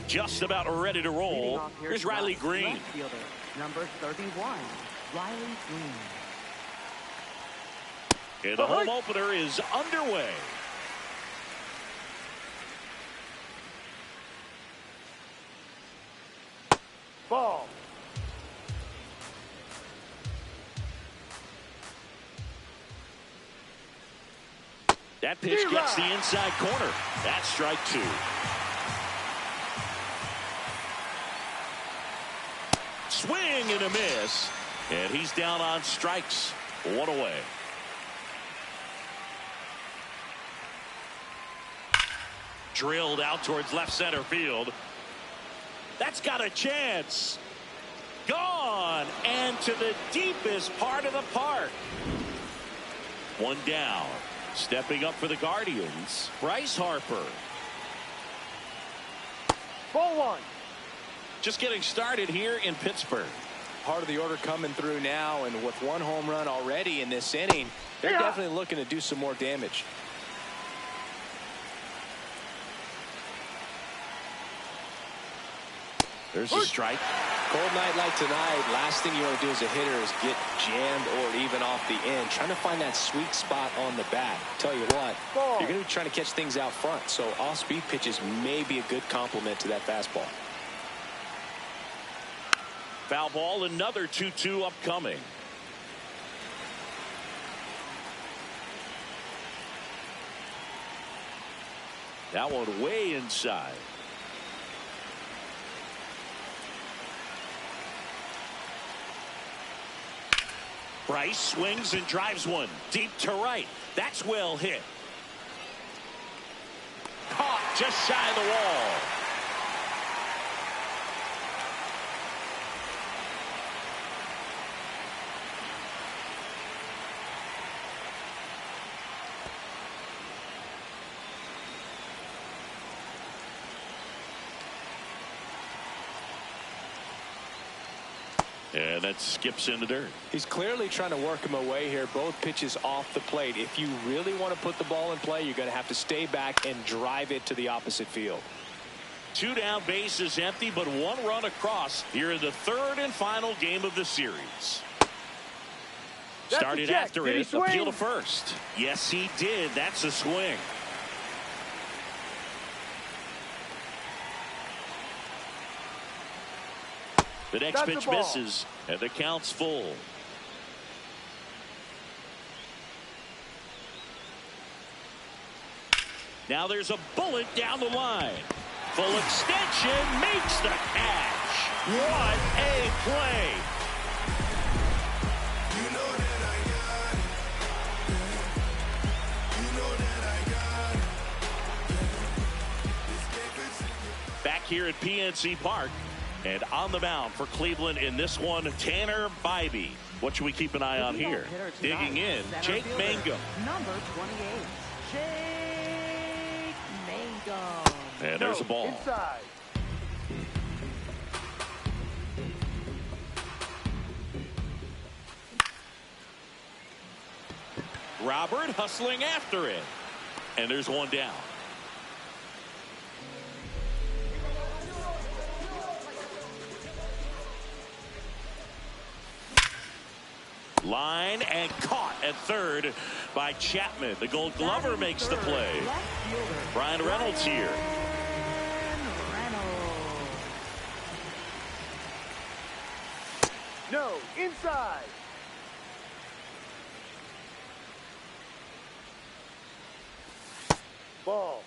Just about ready to roll. Here's Riley Green. Left fielder, number 31, Riley Green. And the home opener is underway. Ball. That pitch gets the inside corner. That's strike two. Swing and a miss. And he's down on strikes. One away. Drilled out towards left center field. That's got a chance. Gone. And to the deepest part of the park. One down. Stepping up for the Guardians, Bryce Harper. Ball one. Just getting started here in Pittsburgh. Part of the order coming through now, and with one home run already in this inning, they're definitely looking to do some more damage. There's a strike. Cold night like tonight, last thing you want to do as a hitter is get jammed or even off the end. Trying to find that sweet spot on the bat. Tell you what, you're going to be trying to catch things out front, so off-speed pitches may be a good complement to that fastball. Foul ball, another 2-2 upcoming. That one way inside. Bryce swings and drives one deep to right. That's well hit. Caught just shy of the wall. And that skips in the dirt. He's clearly trying to work him away here. Both pitches off the plate. If you really want to put the ball in play, you're going to have to stay back and drive it to the opposite field. Two down, bases empty, but one run across here in the third and final game of the series. Started after it. Appeal to first. Yes, he did. That's a swing. The next pitch misses, and the count's full. Now there's a bullet down the line. Full extension makes the catch. What a play. Back here at PNC Park. And on the mound for Cleveland in this one, Tanner Bibee. What should we keep an eye on here? Digging in, Jake Mangum. Number 28, Jake Mangum. And there's a ball. Inside. Robert hustling after it. And there's one down. Line and caught at third by Chapman. The Gold Glover makes the play. Brian Reynolds here. No, inside. Ball.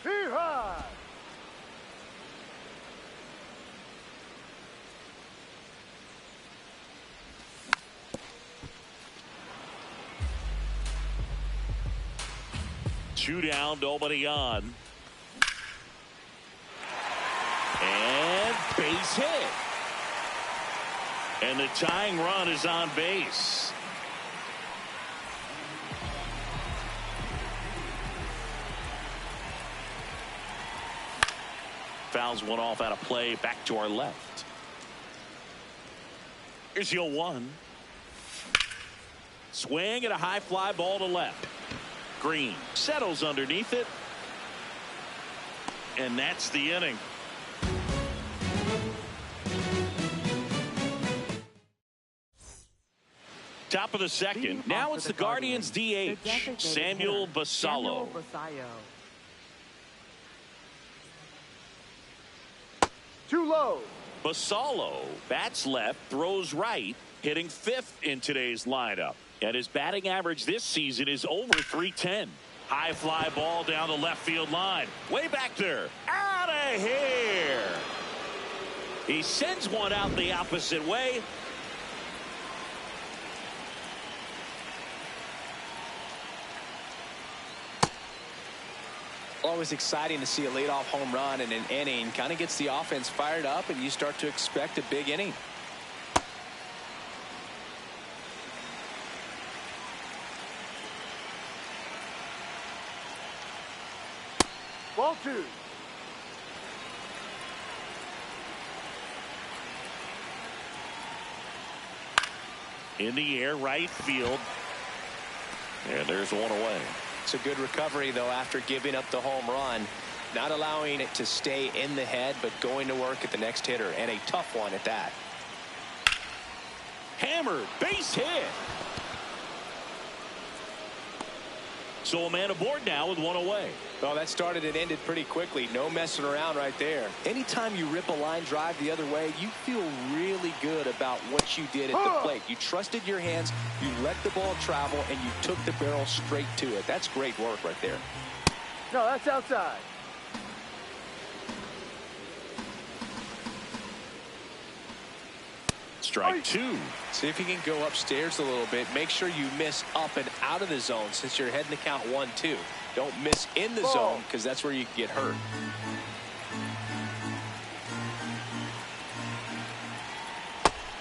Here high. 2 down, nobody on. And base hit. And the tying run is on base. Fouls one off out of play, back to our left. Here's the 0-1. Swing and a high fly ball to left. Green settles underneath it. And that's the inning. Top of the second. Now it's the Guardians DH, Samuel Basallo. Too low. Basallo bats left, throws right, hitting 5th in today's lineup. And his batting average this season is over .310. High fly ball down the left field line. Way back there. Out of here. He sends one out the opposite way. Always exciting to see a leadoff home run in an inning. Kind of gets the offense fired up, and you start to expect a big inning. Ball 2. In the air, right field. And there's one away. It's a good recovery, though, after giving up the home run. Not allowing it to stay in the head, but going to work at the next hitter, and a tough one at that. Hammered, base hit. So a man aboard now with one away. Well, that started and ended pretty quickly. No messing around right there. Anytime you rip a line drive the other way, you feel really good about what you did at the plate. You trusted your hands, you let the ball travel, and you took the barrel straight to it. That's great work right there. No, that's outside. Strike 2. See if you can go upstairs a little bit. Make sure you miss up and out of the zone since you're heading to count 1-2. Don't miss in the zone, because that's where you can get hurt.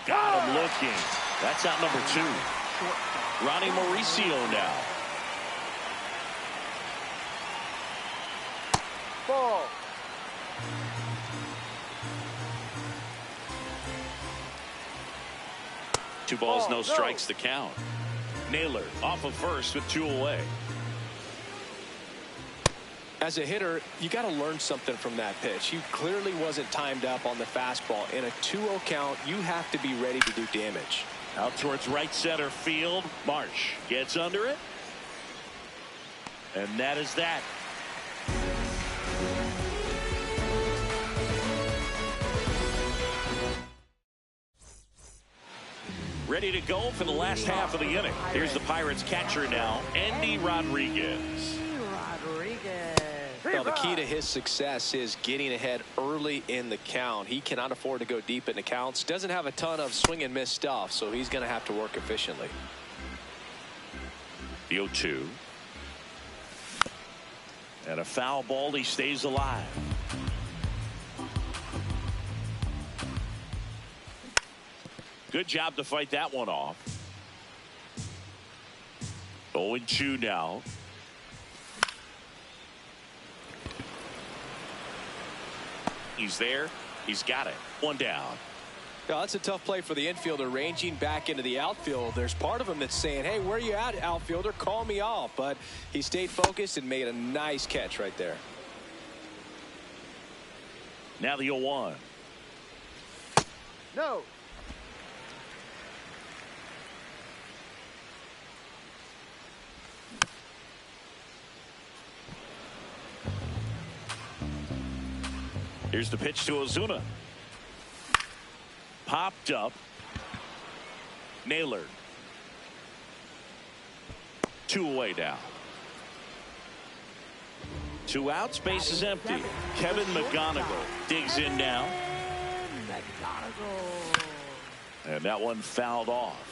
Got him looking. That's out number 2. Ronnie Mauricio now. Ball. Two balls, no strikes to count. Naylor off of first with 2 away. As a hitter, you got to learn something from that pitch. He clearly wasn't timed up on the fastball. In a 2-0 count, you have to be ready to do damage. Out towards right center field. Marsh gets under it. And that is that. Ready to go for the last half of the inning. Here's the Pirates catcher now, Endy Rodriguez. Well, the key to his success is getting ahead early in the count. He cannot afford to go deep in the counts. Doesn't have a ton of swing and miss stuff, so he's going to have to work efficiently. The 0-2. And a foul ball. He stays alive. Good job to fight that one off. 0-2 now. He's there. He's got it. One down. Now, that's a tough play for the infielder, ranging back into the outfield. There's part of him that's saying, hey, where you at, outfielder? Call me off. But he stayed focused and made a nice catch right there. Now the 0-1. No. Here's the pitch to Ozuna. Popped up. Naylor. 2 away now. 2 outs, base is empty. Kevin McGonigal digs in now. And that one fouled off.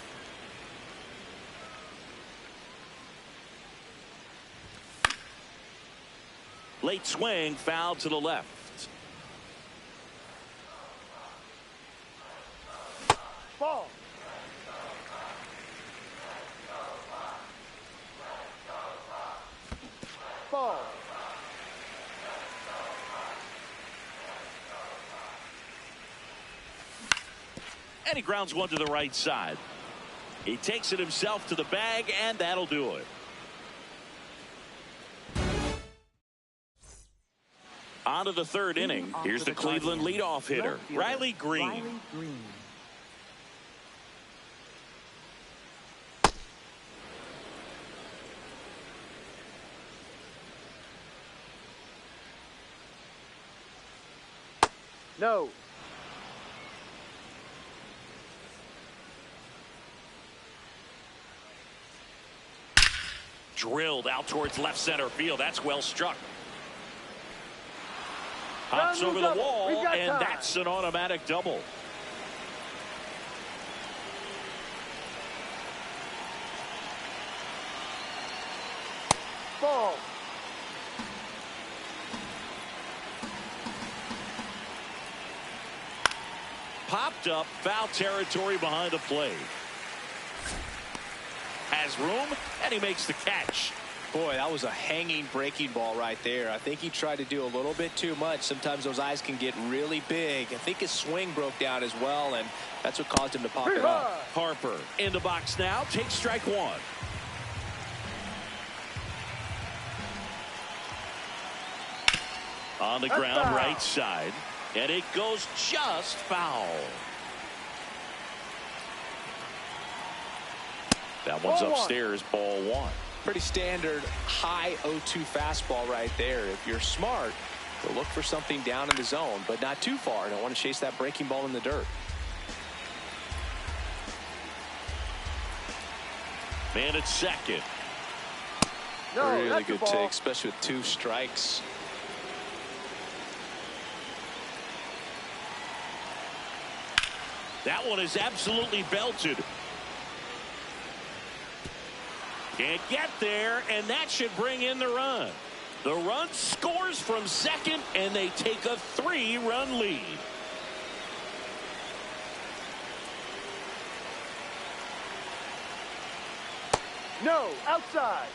Late swing, foul to the left. Ball. Ball. And he grounds one to the right side. He takes it himself to the bag, and that'll do it. On to the third inning. Here's the Cleveland leadoff hitter, Riley Green. Riley Green. No. Drilled out towards left center field. That's well struck. Hops over the wall, and that's an automatic double. Ball. Popped up, foul territory behind the plate. Has room, and he makes the catch. Boy, that was a hanging breaking ball right there. I think he tried to do a little bit too much. Sometimes those eyes can get really big. I think his swing broke down as well, and that's what caused him to pop it up. Harper in the box now, takes strike one. On the ground, right side, and it goes just foul. That one's upstairs, ball one. Pretty standard high 0-2 fastball right there. If you're smart, you'll look for something down in the zone, but not too far. Don't want to chase that breaking ball in the dirt. Man at second. No, really good take, especially with 2 strikes. That one is absolutely belted. Can't get there, and that should bring in the run. The run scores from second, and they take a 3-run lead. No, outside.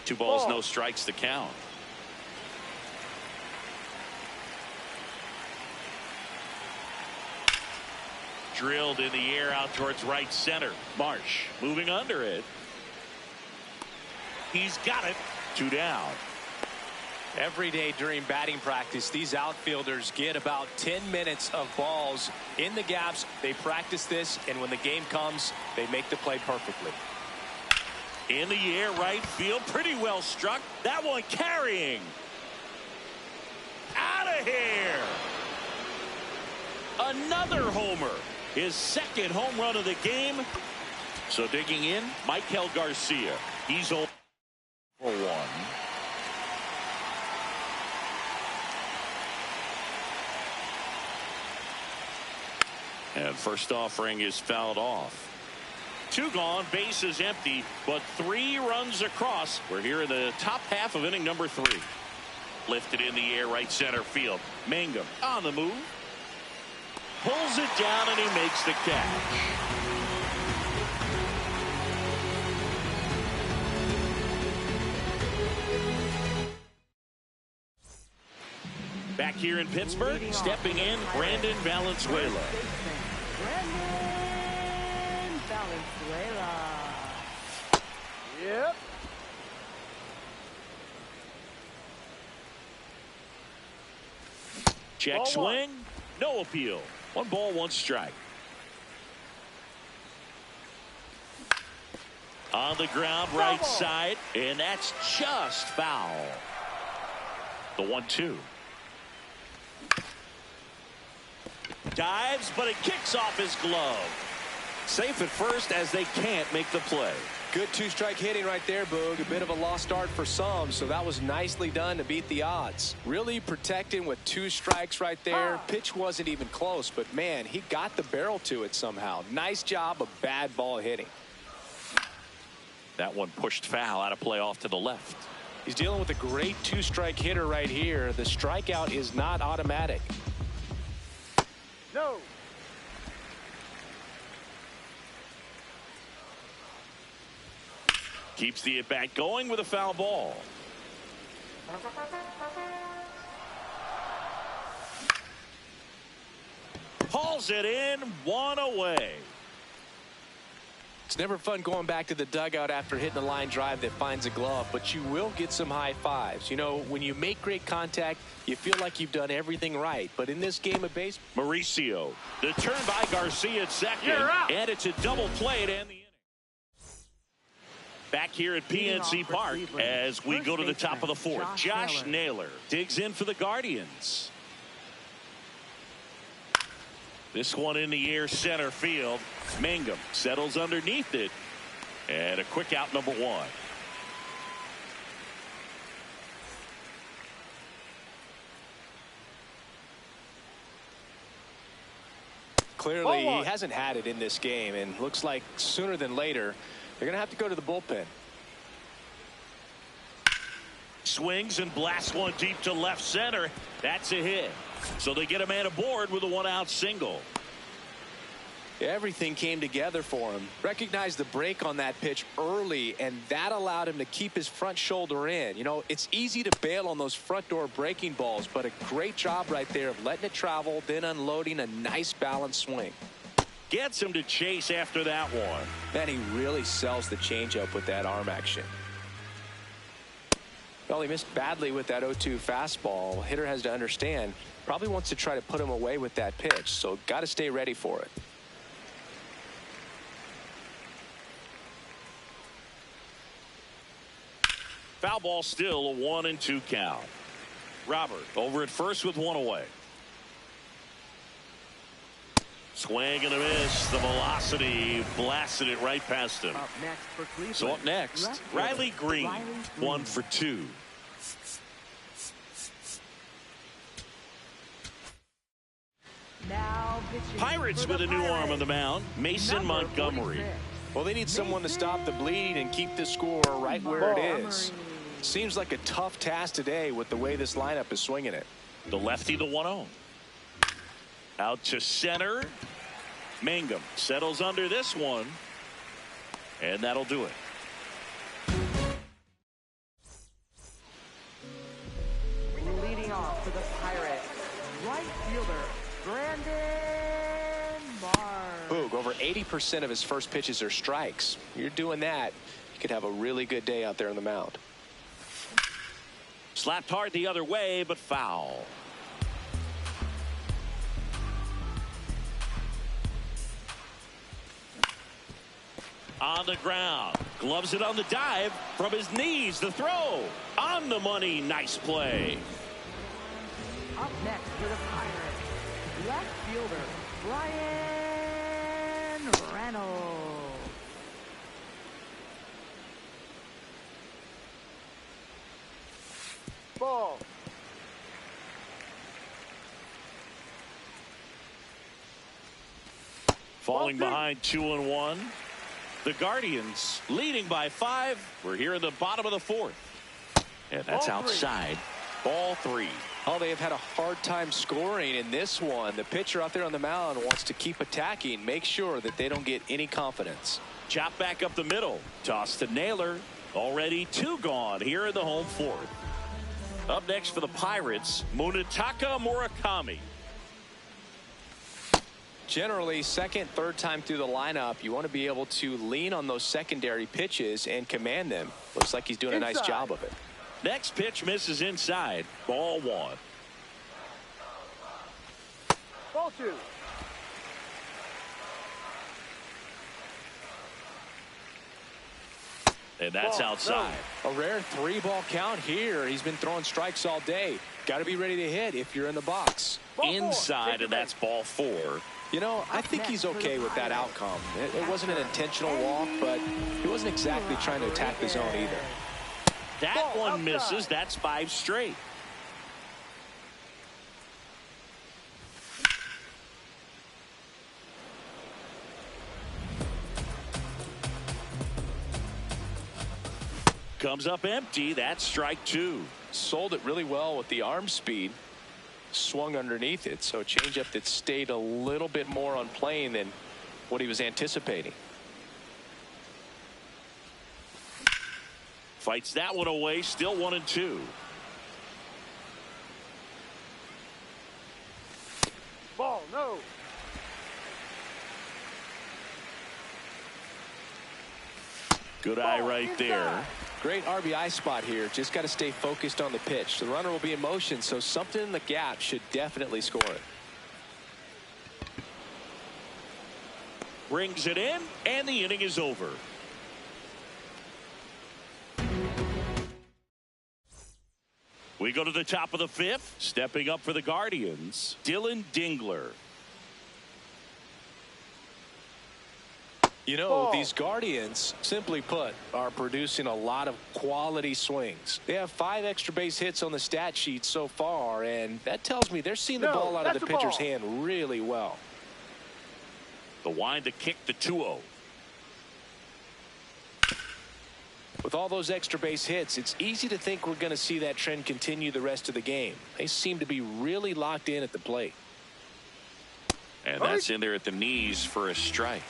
Two balls, no strikes to count. Drilled in the air out towards right center. Marsh moving under it. He's got it. 2 down. Every day during batting practice, these outfielders get about 10 minutes of balls in the gaps. They practice this, and when the game comes, they make the play perfectly. In the air, right field, pretty well struck. That one carrying. Out of here. Another homer. His second home run of the game. So digging in, Michael Garcia. He's 0 for 1. And first offering is fouled off. 2 gone, bases empty, but 3 runs across. We're here in the top half of inning number 3. Lifted in the air, right center field. Mangum on the move. Pulls it down, and he makes the catch. Back here in Pittsburgh, stepping in, Brandon Valenzuela. Brandon Valenzuela. Yep. Check swing, no appeal. 1 ball, 1 strike. On the ground, right side, and that's just foul. The 1-2. Dives, but it kicks off his glove. Safe at first as they can't make the play. Good two-strike hitting right there, Boog. A bit of a lost start for some, so that was nicely done to beat the odds. Really protecting with 2 strikes right there. Pitch wasn't even close, but man, he got the barrel to it somehow. Nice job of bad ball hitting. That one pushed foul out of play off to the left. He's dealing with a great 2-strike hitter right here. The strikeout is not automatic. No. Keeps the at-bat going with a foul ball. Hauls it in, 1 away. It's never fun going back to the dugout after hitting a line drive that finds a glove, but you will get some high fives. You know, when you make great contact, you feel like you've done everything right. But in this game of baseball, Mauricio, the turn by Garcia at second, and it's a double play to end the inning. Back here at PNC Park as we go to the top of the 4th. Josh Naylor digs in for the Guardians. This one in the air, center field. Mangum settles underneath it. And a quick out, number 1. Clearly, he hasn't had it in this game, and looks like sooner than later, they're going to have to go to the bullpen. Swings and blasts one deep to left center. That's a hit. So they get a man aboard with a 1-out single. Everything came together for him. Recognized the break on that pitch early, and that allowed him to keep his front shoulder in. You know, it's easy to bail on those front door breaking balls, but a great job right there of letting it travel, then unloading a nice balanced swing. Gets him to chase after that one. Man, he really sells the changeup with that arm action. Well, he missed badly with that 0-2 fastball. Hitter has to understand, probably wants to try to put him away with that pitch, so got to stay ready for it. Foul ball, still a 1-2 count. Robert over at first with 1 away. Swing and a miss. The velocity blasted it right past him. Up next for Cleveland. So up next, Riley Green, 1 for 2. Now pitching Pirates for with the a new arm Pirates. on the mound, Mason Number Montgomery. 46. Well, they need someone to stop the bleed and keep the score right where it is. Seems like a tough task today with the way this lineup is swinging it. The lefty, the 1-0. Out to center. Mangum settles under this one. And that'll do it. Leading off for the Pirates, right fielder Brandon Marsh. Boog, over 80% of his first pitches are strikes. You're doing that, you could have a really good day out there on the mound. Slapped hard the other way, but foul. On the ground. Gloves it on the dive. From his knees, the throw. On the money. Nice play. Up next for the Pirates, left fielder Brian Reynolds. Ball. Falling behind 2-1. The Guardians leading by 5. We're here in the bottom of the 4th. And that's Ball 3. outside. Ball 3. Oh, they have had a hard time scoring in this one. The pitcher out there on the mound wants to keep attacking, make sure that they don't get any confidence. Chop back up the middle. Toss to Naylor. Already 2 gone here in the home 4th. Up next for the Pirates, Munetaka Murakami. Generally, second, third time through the lineup, you want to be able to lean on those secondary pitches and command them. Looks like he's doing a nice job of it. Next pitch misses inside. Ball 1. Ball 2. And that's Ball, outside. A rare 3-ball count here. He's been throwing strikes all day. Got to be ready to hit if you're in the box. Ball 4. Inside, Take and that's ball 4. You know, I think he's okay with that outcome. It wasn't an intentional walk, but he wasn't exactly trying to attack the zone either. That one misses. That's 5 straight. Comes up empty. That's strike 2. Sold it really well with the arm speed. Swung underneath it, so a changeup that stayed a little bit more on plane than what he was anticipating. Fights that one away. Still 1-2. Ball, no. Good eye right there. Great RBI spot here. Just got to stay focused on the pitch. The runner will be in motion, so something in the gap should definitely score it. Brings it in, and the inning is over. We go to the top of the 5th. Stepping up for the Guardians, Dylan Dingler. You know, these Guardians, simply put, are producing a lot of quality swings. They have 5 extra base hits on the stat sheet so far, and that tells me they're seeing the ball out of the pitcher's hand really well. The wind to kick the 2-0. With all those extra base hits, it's easy to think we're going to see that trend continue the rest of the game. They seem to be really locked in at the plate. And that's in there at the knees for a strike.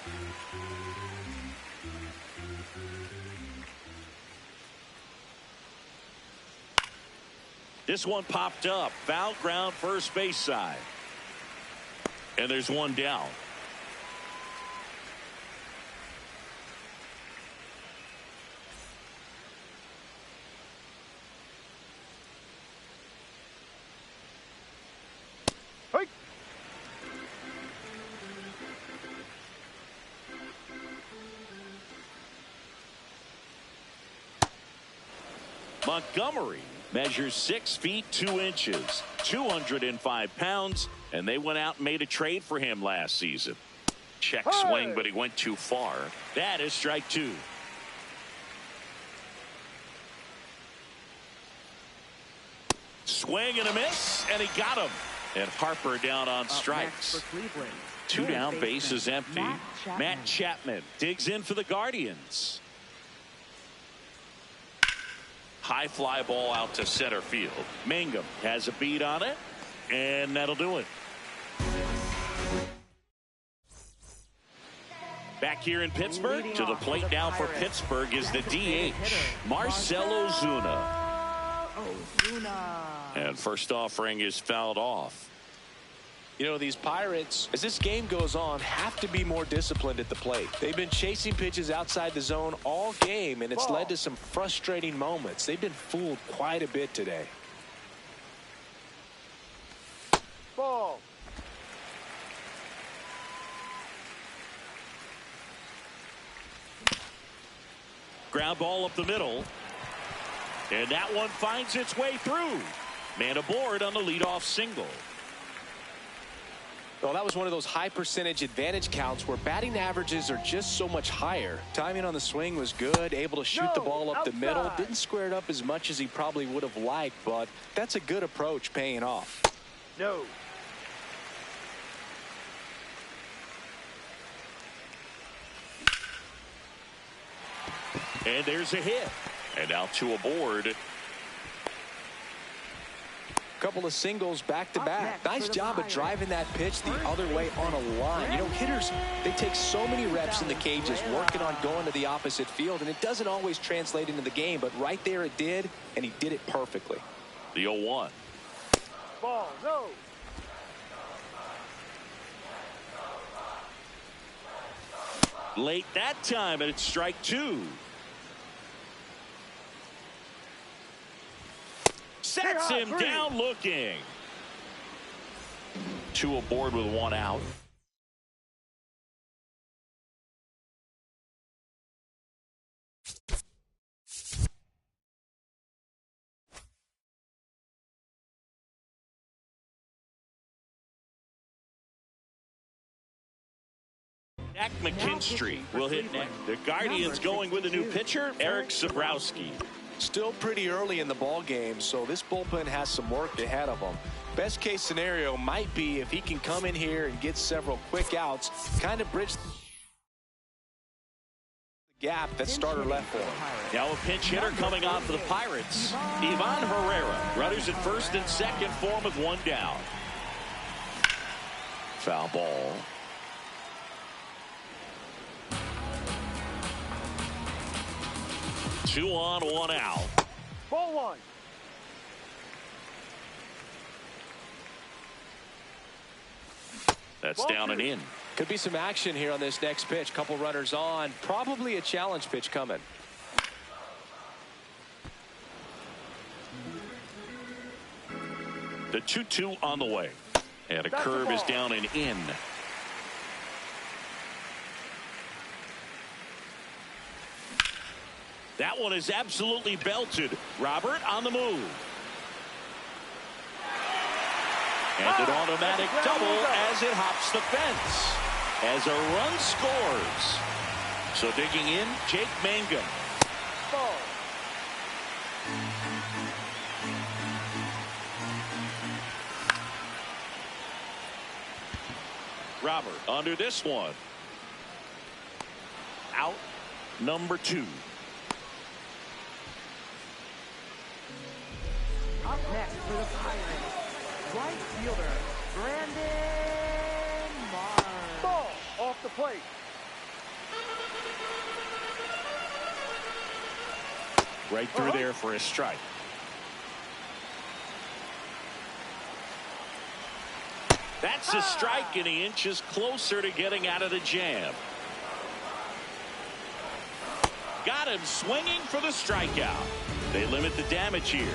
This one popped up. Foul ground, first base side. And there's one down. Hey. Montgomery measures 6 feet 2 inches, 205 pounds, and they went out and made a trade for him last season. Check swing, but he went too far. That is strike 2. Swing and a miss, and he got him. And Harper down on strikes. 2 down, bases empty. Matt Chapman digs in for the Guardians. High fly ball out to center field. Mangum has a beat on it, and that'll do it. Back here in Pittsburgh, to the plate now for Pittsburgh is the DH, Marcell Ozuna. And first offering is fouled off. You know, these Pirates, as this game goes on, have to be more disciplined at the plate. They've been chasing pitches outside the zone all game, and it's led to some frustrating moments. They've been fooled quite a bit today. Ball. Ground ball up the middle. And that one finds its way through. Man aboard on the leadoff single. Well, that was one of those high percentage advantage counts where batting averages are just so much higher. Timing on the swing was good, able to shoot the ball up the middle. Didn't square it up as much as he probably would have liked, but that's a good approach paying off. No. And there's a hit. And now 2 aboard. Couple of singles back-to-back. Nice job of driving that pitch the other way on a line. You know, hitters, they take so many reps in the cages working on going to the opposite field, and it doesn't always translate into the game, but right there it did, and he did it perfectly. The 0-1. Ball, no. Late that time, and it's strike 2. Sets him down looking. 2 aboard with 1 out. Jack McKinstry will hit next. The Guardians going with a new pitcher, Eric Sabrowski. Still pretty early in the ball game, so this bullpen has some work ahead of them. Best case scenario might be if he can come in here and get several quick outs, kind of bridge the gap that starter left for him. Now a pinch hitter coming on for the Pirates, Ivan Herrera. Runners at first and second for him with one down. Foul ball. Two on, one out. Ball one. That's Ball down two. and in. Could be some action here on this next pitch. Couple runners on. Probably a challenge pitch coming. The 2-2 on the way. And a That's curve the is ball. down and in. That one is absolutely belted. Robert on the move. And an automatic double as it hops the fence. As a run scores. So digging in, Jake Mangum. Ball. Robert under this one. Out number 2. Up next for the Pirates, right fielder, Brandon Marsh. Ball. Off the plate. Right through there for a strike. That's a strike, and he inches closer to getting out of the jam. Got him swinging for the strikeout. They limit the damage here.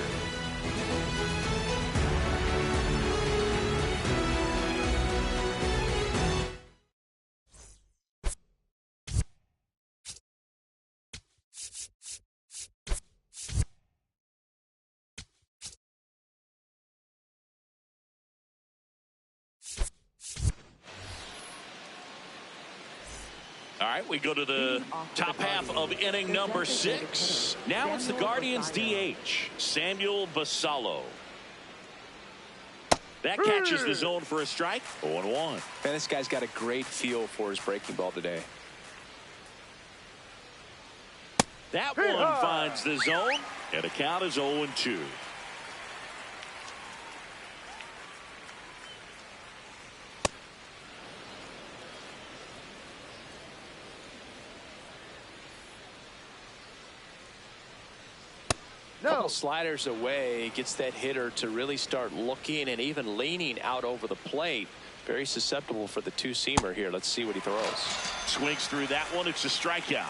All right, we go to the top half of inning number 6. Now it's the Guardians DH, Samuel Basallo. That catches the zone for a strike. 0-1. Man, this guy's got a great feel for his breaking ball today. That one finds the zone, and the count is 0-2. Couple sliders away, gets that hitter to really start looking and even leaning out over the plate. Very susceptible for the two-seamer here. Let's see what he throws. Swings through that one. It's a strikeout.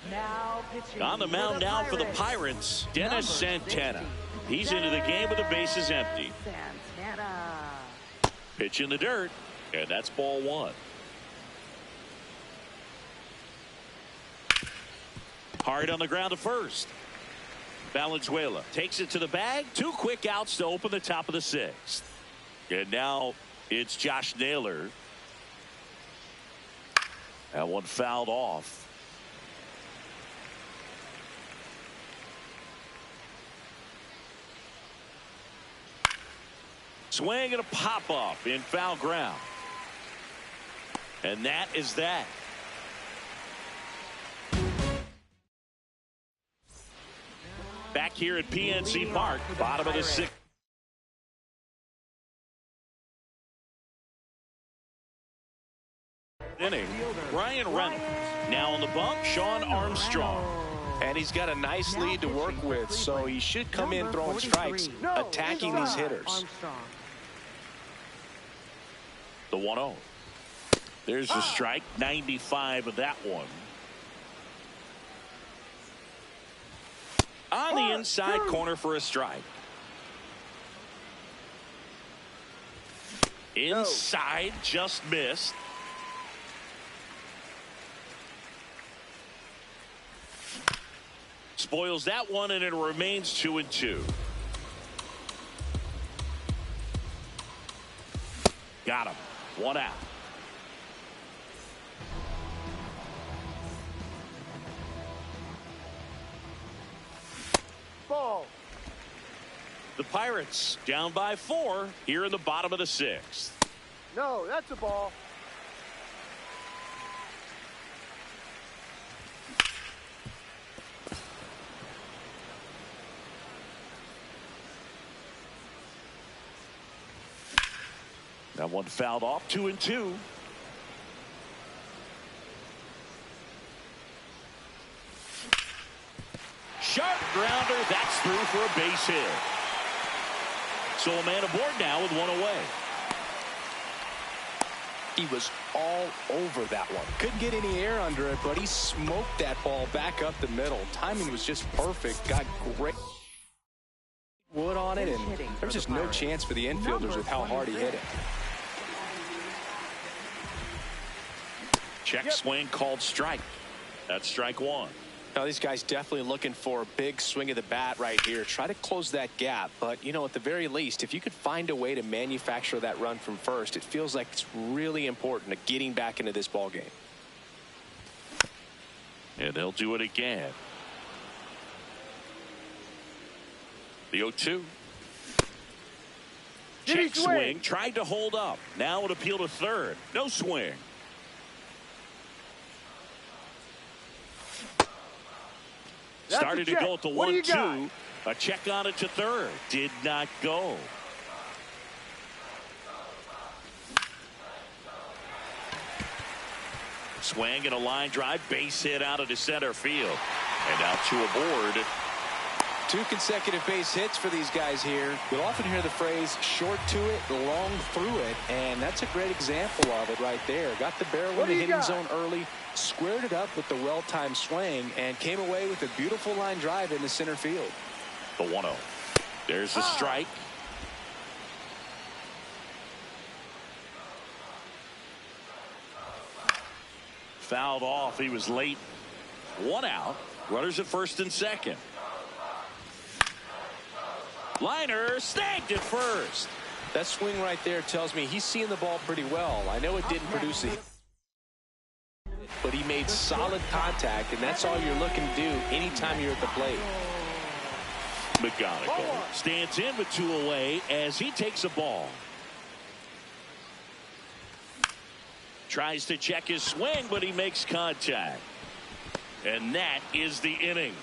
Now pitching On the mound now for the Pirates, Dennis Santana. He's into the game with the bases empty. Santana. Pitch in the dirt, and that's ball 1. Hard on the ground to first. Valenzuela takes it to the bag. 2 quick outs to open the top of the 6th. And now it's Josh Naylor. That one fouled off. Swing and a pop-up in foul ground. And that is that. Back here at PNC Park, bottom of the 6th. Inning. Ryan Reynolds. Now on the bump, Sean Armstrong. And he's got a nice lead to work with, so he should come in throwing strikes, attacking these hitters. The 1-0. There's a strike, 95 of that one. On the inside corner for a strike. Inside, just missed. Spoils that one, and it remains 2-2. Got him. One out. Ball. The Pirates down by 4 here in the bottom of the 6th. No, that's a ball. That one fouled off. 2-2. Sharp grounder. That's through for a base hit. So a man aboard now with one away. He was all over that one. Couldn't get any air under it, but he smoked that ball back up the middle. Timing was just perfect. Got great wood on it, and there's just no chance for the infielders with how hard he hit it. Check swing called strike. That's strike one. Now these guys definitely looking for a big swing of the bat right here. Try to close that gap, but you know, at the very least, if you could find a way to manufacture that run from first, it feels like it's really important to getting back into this ball game. And they'll do it again. The 0-2. Check swing. Tried to hold up. Now an appeal to third. No swing. Started to go at the 1-2. A check on it to third. Did not go. Swing and a line drive. Base hit out into center field. And now 2 aboard. 2 consecutive base hits for these guys here. You'll often hear the phrase short to it, long through it, and that's a great example of it right there. Got the barrel in the hitting zone early, squared it up with the well-timed swing, and came away with a beautiful line drive into center field. The 1-0. There's the strike. Fouled off. He was late. 1 out. Runners at first and second. Liner snagged at first. That swing right there tells me he's seeing the ball pretty well. I know it didn't produce a hit, but he made solid contact, and that's all you're looking to do anytime you're at the plate. McGonigal stands in with 2 away as he takes a ball. Tries to check his swing, but he makes contact. And that is the inning.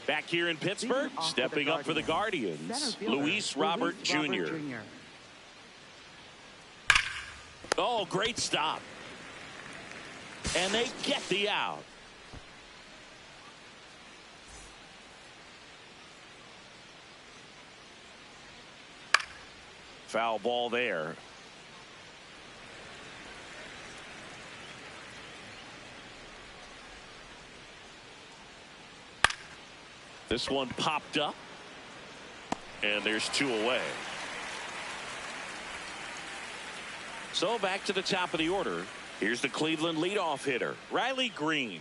Back here in Pittsburgh, stepping up for the Guardians, Luis Robert Jr. Oh, great stop. And they get the out. Foul ball there. This one popped up, and there's 2 away. So back to the top of the order. Here's the Cleveland leadoff hitter, Riley Green.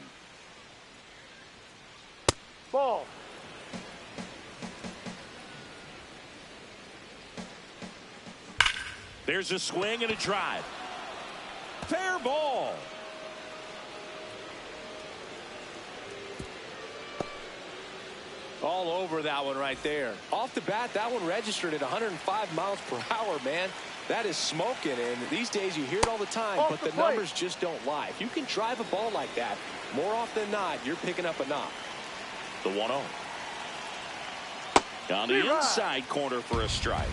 Ball. There's a swing and a drive. Fair ball. All over that one right there. Off the bat, that one registered at 105 miles per hour, man. That is smoking, and these days you hear it all the time, but the numbers just don't lie. If you can drive a ball like that, more often than not, you're picking up a knock. The 1-0. Down the inside corner for a strike.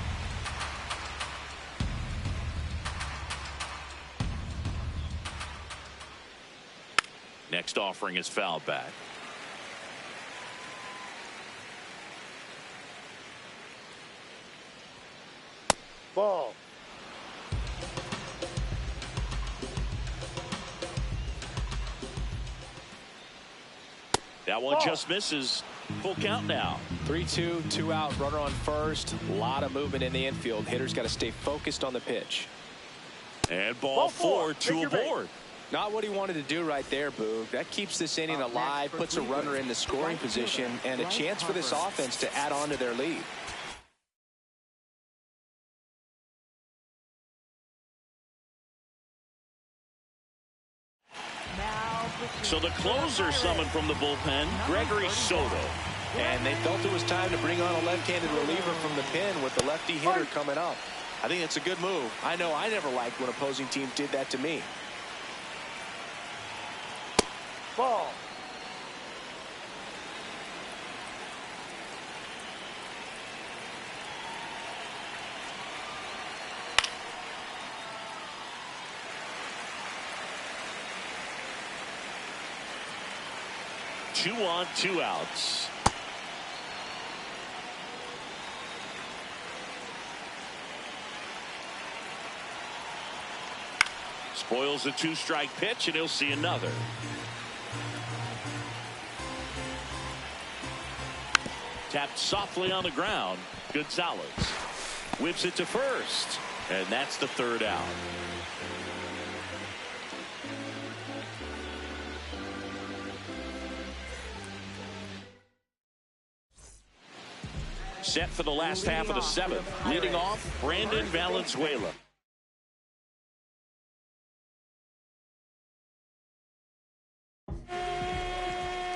Next offering is fouled back. Ball. That one just misses. Full count now. 3-2, 2 out, runner on first. A lot of movement in the infield. Hitters got to stay focused on the pitch. And ball four, two aboard. Not what he wanted to do right there, Boog. That keeps this inning alive, puts a runner in the scoring position, and a chance for this offense to add on to their lead. So the closer summoned from the bullpen, Gregory Soto. And they felt it was time to bring on a left-handed reliever from the pen with the lefty hitter coming up. I think it's a good move. I know I never liked when opposing teams did that to me. Ball. Two on, two outs. Spoils a two-strike pitch, and he'll see another. Tapped softly on the ground. Gonzalez whips it to first, and that's the third out. Set for the last half of the seventh. Leading off, Brandon Valenzuela.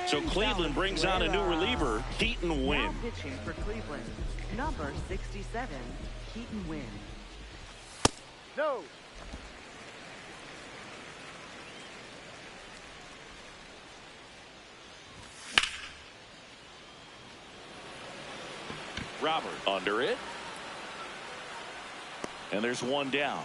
So Cleveland brings on a new reliever, Keaton Winn. Now pitching for Cleveland, number 67, Keaton Winn. No. Robert under it. And there's one down.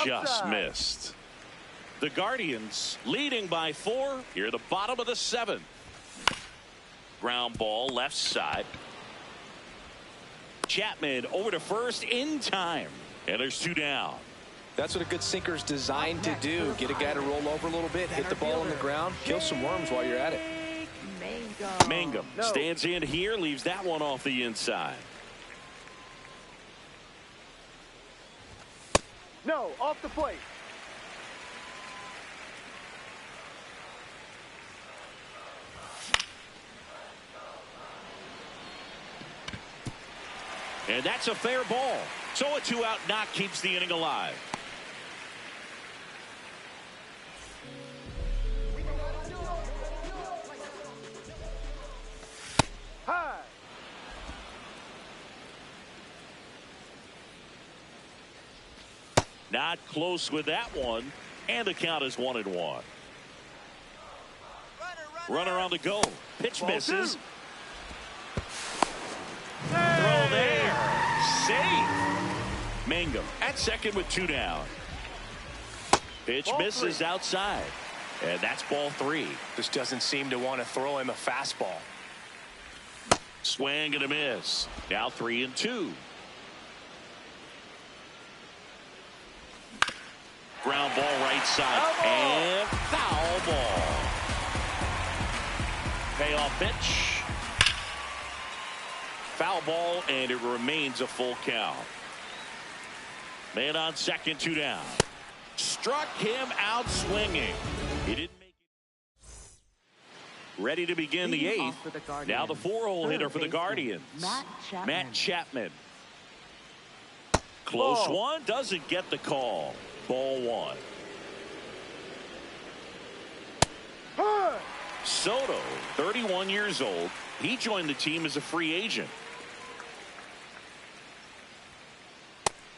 Just missed. The Guardians leading by 4 here at the bottom of the 7th. Ground ball left side. Chapman over to first in time. And there's 2 down. That's what a good sinker's designed to do. Get a guy to roll over a little bit, hit the ball on the ground, kill some worms while you're at it. Mangum stands in here, leaves that one off the inside. No, off the plate. And that's a fair ball. So a 2-out knock keeps the inning alive. High. Not close with that one. And the count is 1-1. Runner on the go. Pitch Ball misses. 2. Throw there. Safe. Mangum at second with 2 down. Pitch Ball misses 3. outside. And that's ball 3. Just doesn't seem to want to throw him a fastball. Swing and a miss. Now 3-2. Ground ball right side. Foul ball. And foul ball. Payoff pitch. Foul ball, and it remains a full count. Man on second, 2 down. Struck him out swinging. He didn't make it. Ready to begin the 8th. Now the 4-hole hitter for the Guardians. Matt Chapman. Close one. Doesn't get the call. Ball 1. Soto, 31 years old. He joined the team as a free agent.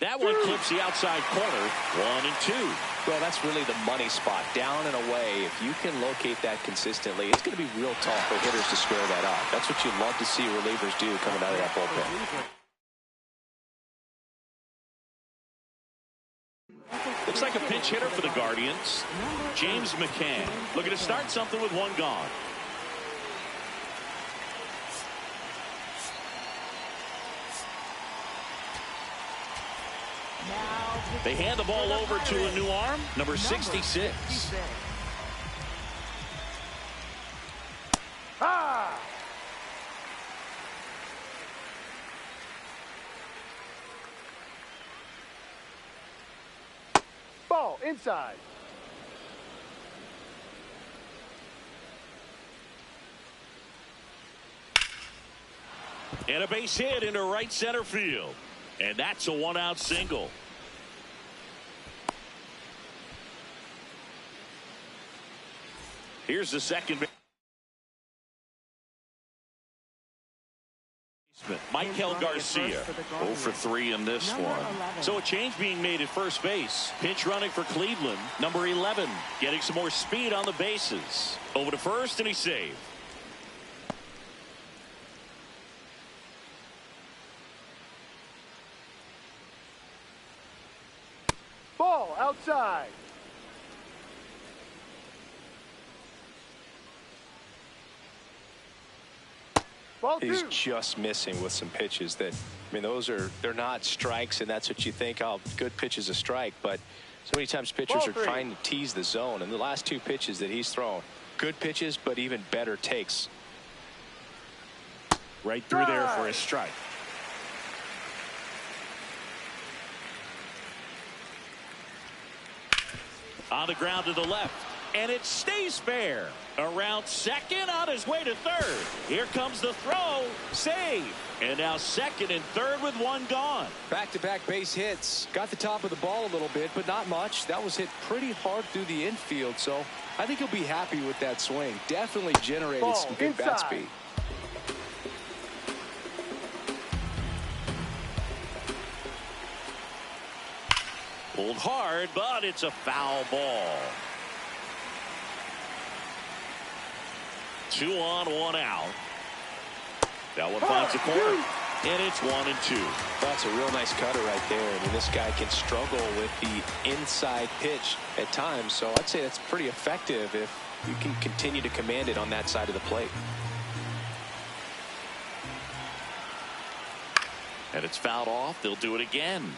That one clips the outside corner. 1-2. Well, that's really the money spot. Down and away. If you can locate that consistently, it's going to be real tough for hitters to square that up. That's what you'd love to see relievers do coming out of that bullpen. Looks like a pinch hitter for the Guardians. James McCann looking to start something with 1 gone. They hand the ball over to a new arm, number 66. Ha! Ball inside. And a base hit into right center field. And that's a one-out single. Here's the second baseman, Michael Garcia. 0 for 3 in this one. So a change being made at first base. Pinch running for Cleveland, number 11. Getting some more speed on the bases. Over to first, and he's saved. Ball outside. Ball He's two. just missing with some pitches that, I mean, they're not strikes, and that's what you think, oh, good pitch is a strike. But so many times pitchers are trying to tease the zone, and the last two pitches that he's thrown, good pitches, but even better takes. Right through there for a strike. On the ground to the left, and it stays fair. Around second, on his way to third. Here comes the throw. Save. And now second and third with one gone. Back-to-back base hits. Got the top of the ball a little bit, but not much. That was hit pretty hard through the infield, so I think he'll be happy with that swing. Definitely generated some good bat speed. Pulled hard, but it's a foul ball. 2 on, 1 out. That one finds the corner, and it's 1-2. That's a real nice cutter right there. I mean, this guy can struggle with the inside pitch at times, so I'd say that's pretty effective if you can continue to command it on that side of the plate. And it's fouled off. They'll do it again.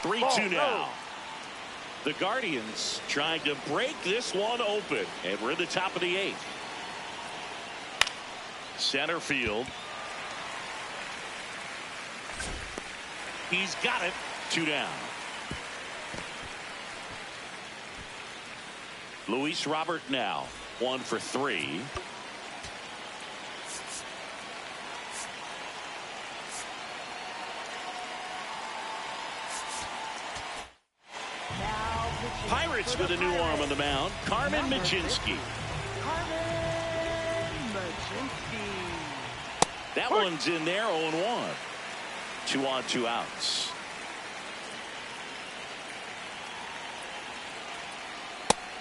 Three-two now. The Guardians trying to break this one open, and we're in the top of the 8th. Center field. He's got it. 2 down. Luis Robert now 1 for 3. Pirates with a new arm on the mound, Carmen Mlodzinski. That one's in there, 0-1. 2 on, 2 outs.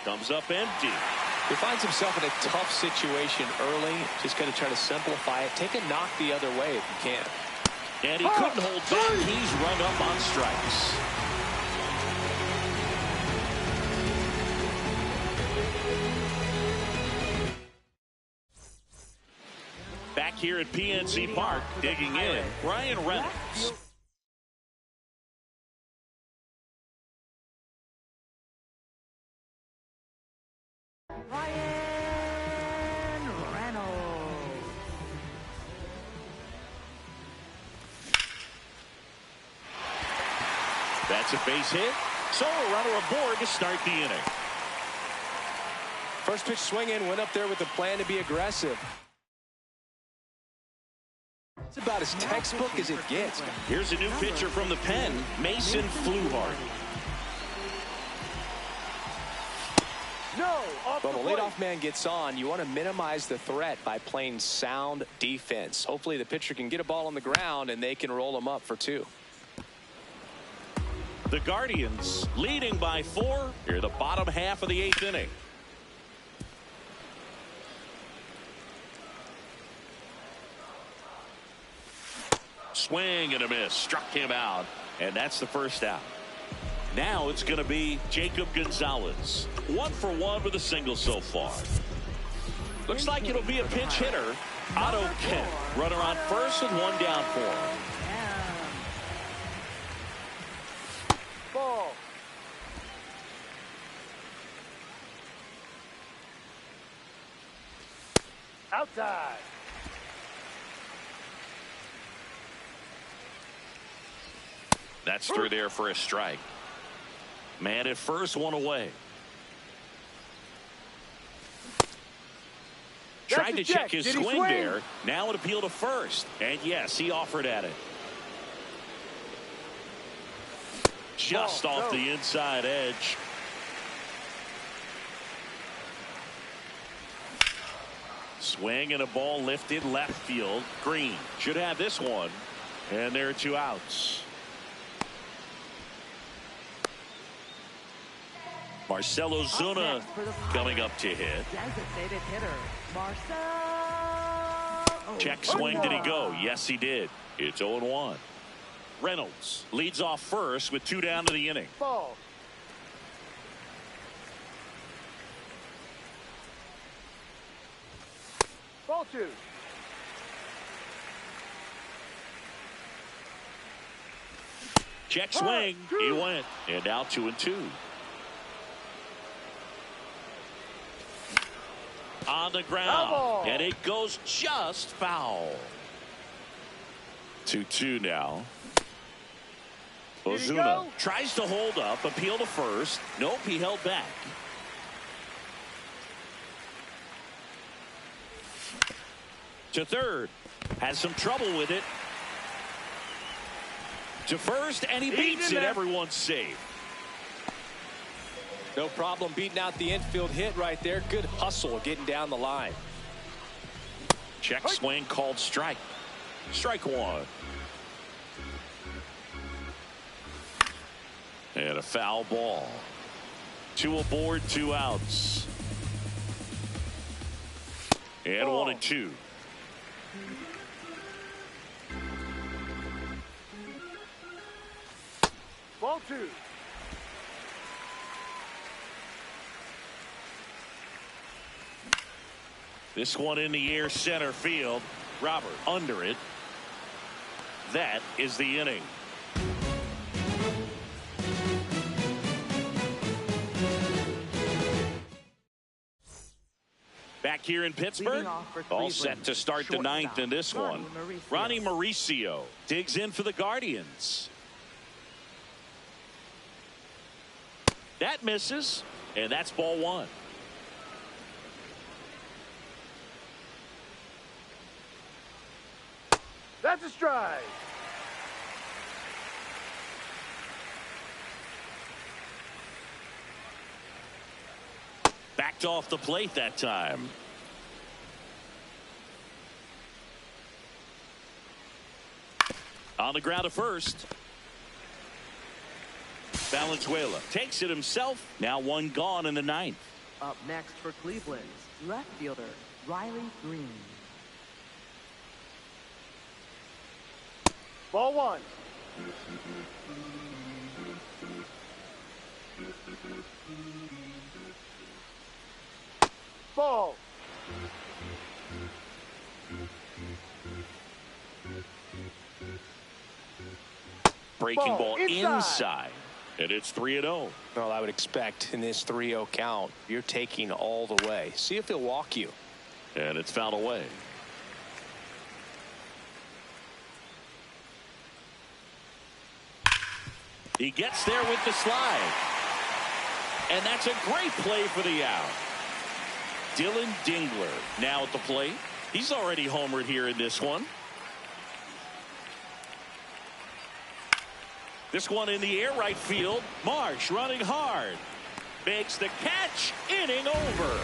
Comes up empty. He finds himself in a tough situation early. Just got to try to simplify it. Take a knock the other way if you can. And he couldn't hold back. He's run up on strikes. Back here at PNC Park, digging in, Brian Reynolds. Brian Reynolds. That's a base hit. So a runner aboard to start the inning. First pitch swinging, went up there with a plan to be aggressive. It's about as textbook as it gets. Here's a new pitcher from the pen, Mason Fluharty. No, off When the a plate. leadoff man gets on, you want to minimize the threat by playing sound defense. Hopefully the pitcher can get a ball on the ground and they can roll him up for 2. The Guardians leading by 4 here the bottom half of the 8th inning. Swing and a miss. Struck him out. And that's the first out. Now it's going to be Jacob Gonzalez. 1 for 1 with a single so far. Looks like it'll be a pinch hitter. Otto Kent, runner on first and one down for him. Ball. Outside. That's through there for a strike. Man at first, one away. Tried to check his swing there. Now an appeal to first. And yes, he offered at it. Just off the inside edge. Swing and a ball lifted left field. Green should have this one. And there are two outs. Marcell Ozuna coming up to hit. Designated hitter, Marcell. Check swing. Did he go? Yes, he did. It's 0-1. Reynolds leads off first with two down to the inning. Ball. Ball two. Check swing. He went. And now 2-2. On the ground. And it goes just foul. 2-2 now. Ozuna tries to hold up. Appeal to first. Nope, he held back. To third. Has some trouble with it. To first, and he beats it. Everyone's safe. No problem beating out the infield hit right there. Good hustle getting down the line. Check swing called strike. Strike one. And a foul ball. Two aboard, two outs. And 1-2. Ball two. This one in the air, center field. Robert under it. That is the inning. Back here in Pittsburgh, all set to start the ninth in this one. Ronnie Mauricio digs in for the Guardians. That misses, and that's ball one. That's a strike. Backed off the plate that time. On the ground at first. Valenzuela takes it himself. Now one gone in the ninth. Up next for Cleveland's left fielder, Riley Green. Ball one. Ball. Breaking ball inside. And it's 3-0. Well, I would expect in this 3-0 count, you're taking all the way. See if he'll walk you. And it's fouled away. He gets there with the slide. And that's a great play for the out. Dylan Dingler now at the plate. He's already homered here in this one. This one in the air, right field. Marsh running hard. Makes the catch. Inning over.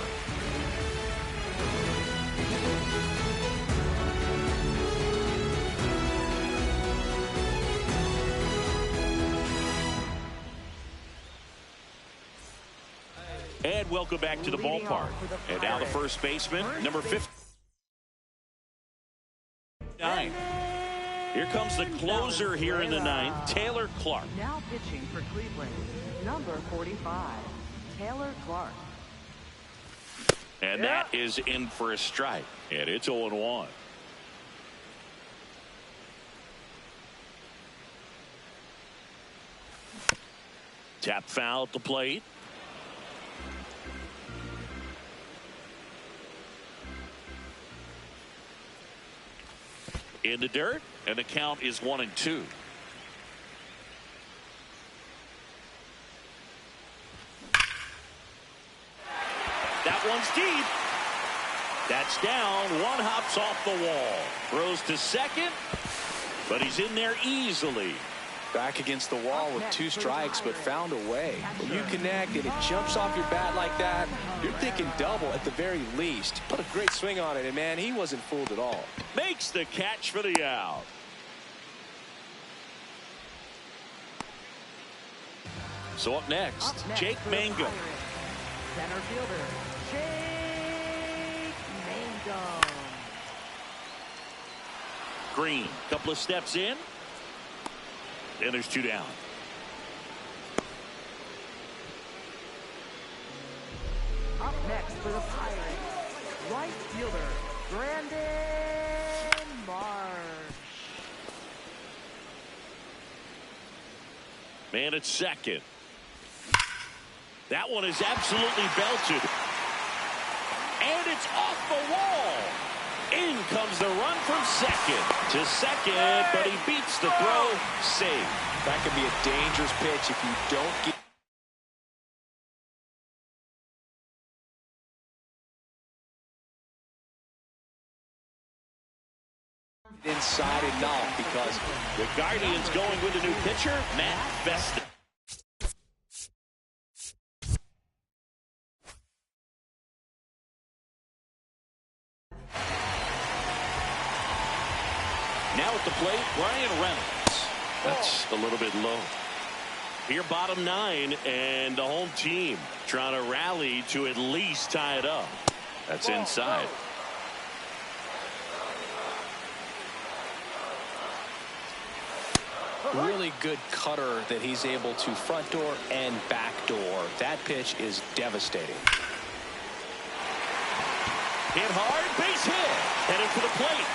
And welcome back to the ballpark. And now the first baseman, number 59. Here comes the closer here in the ninth, Taylor Clark. Now pitching for Cleveland, number 45, Taylor Clark. And that is in for a strike. And it's 0-1. Tap foul at the plate. In the dirt, and the count is 1-2. That one's deep. That's down. One hops off the wall. Throws to second, but he's in there easily. Back against the wall with 2 strikes, but found a way. When you connect and it jumps off your bat like that, you're thinking double at the very least. Put a great swing on it, and man, he wasn't fooled at all. Makes the catch for the out. So up next Jake Mangum. Center fielder, Jake Mangum. Green, couple of steps in. And there's 2 down. Up next for the Pirates, right fielder, Brandon Marsh. Man at second. That one is absolutely belted. And it's off the wall. In comes the run from second to second, but he beats the throw. Safe. That could be a dangerous pitch if you don't get inside enough, because the Guardians going with a new pitcher, Matt Vesta. Now at the plate, Ryan Reynolds. That's a little bit low. Here, bottom 9, and the home team trying to rally to at least tie it up. That's inside. really good cutter that he's able to front door and back door. That pitch is devastating. Hit hard, base hit, headed for the plate.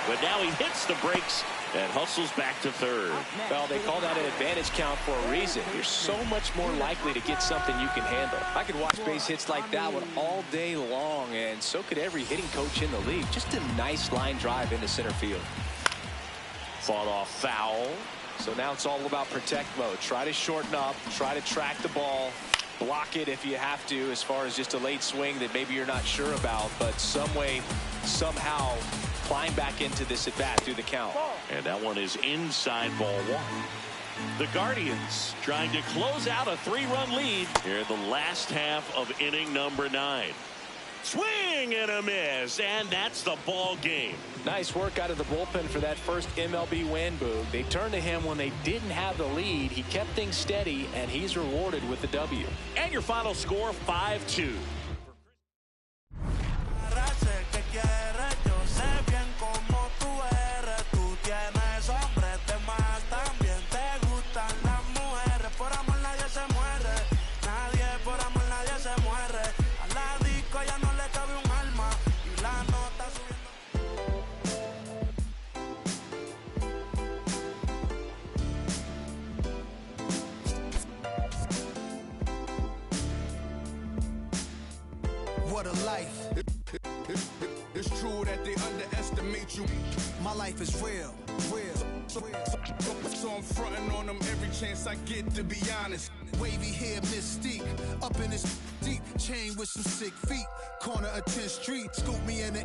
But now he hits the brakes and hustles back to third. Well, they call that an advantage count for a reason. You're so much more likely to get something you can handle. I could watch base hits like that one all day long, and so could every hitting coach in the league. Just a nice line drive into center field. Fought off foul. So now it's all about protect mode. Try to shorten up, try to track the ball, block it if you have to, as far as just a late swing that maybe you're not sure about, but some way, somehow climb back into this at bat through the count. And that one is inside ball one. The Guardians trying to close out a 3-run lead here in the last half of inning number 9. Swing and a miss, and that's the ball game. Nice work out of the bullpen for that first MLB win, Boog. They turned to him when they didn't have the lead. He kept things steady, and he's rewarded with the W. And your final score, 5-2. What a life. It's true that they underestimate you. My life is real. So I'm fronting on them every chance I get, to be honest. Wavy hair, mystique, up in this deep chain with some sick feet. Corner of 10th Street, scoop me in the